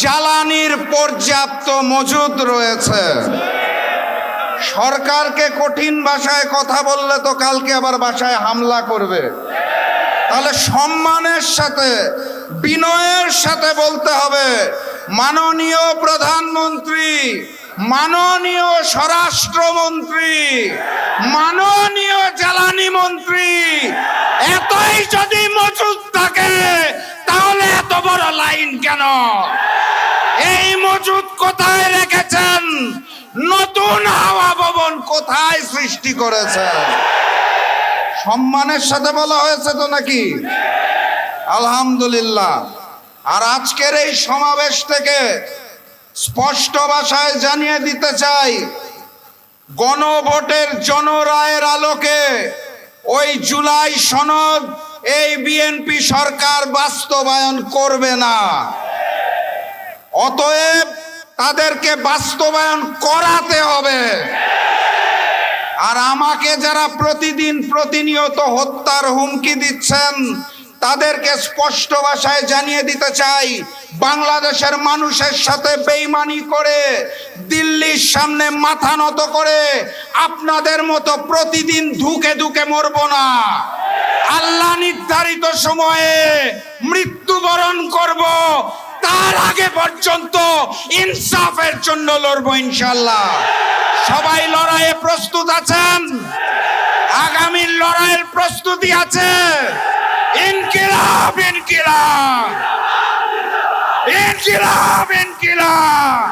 জ্বালানির পর্যাপ্ত মজুদ রয়েছে। সরকারকে কঠিন ভাষায় কথা বললে তো কালকে আবার বাসায় হামলা করবে। তাহলে সম্মানের সাথে, বিনয়ের সাথে বলতে হবে, মাননীয় প্রধানমন্ত্রী, মাননীয় স্বরাষ্ট্রমন্ত্রী, মাননীয় জ্বালানি মন্ত্রী, এতই যদি মজুদ থাকে তাহলে এত বড় লাইন কেন? এই মজুদ কোথায় রেখেছেন? নতুন হাওয়া ভবন কোথায় সৃষ্টি করেছেন? সম্মানের সাথে বলা হয়েছে তো নাকি? আলহামদুলিল্লাহ। আর আজকের এই সমাবেশ থেকে স্পষ্ট ভাষায় জানিয়ে দিতে চাই, গণভোটের জনরায়ের আলোকে ওই জুলাই সনদ এই বিএনপি সরকার বাস্তবায়ন করবে না। অতএব তাদেরকে বাস্তবায়ন করাতে হবে। আর আমাকে যারা প্রতিদিন প্রতিনিয়ত হত্যার হুমকি দিচ্ছেন তাদেরকে স্পষ্ট ভাষায় জানিয়ে দিতে চাই, বাংলাদেশের মানুষের সাথে বেইমানি করে, দিল্লির সামনে মাথা নত করে আপনাদের মতো প্রতিদিন ধুকে ধুকে মরব না। আল্লাহ নির্ধারিত সময়ে মৃত্যুবরণ করব, তার আগে পর্যন্ত ইনসাফের জন্য লড়ব ইনশাআল্লাহ। সবাই লড়াইয়ে প্রস্তুত আছেন? আগামী লড়াইয়ের প্রস্তুতি আছে? ইনকিলাব, ইনকিলাব, ইনকিলাব, ইনকিলাব।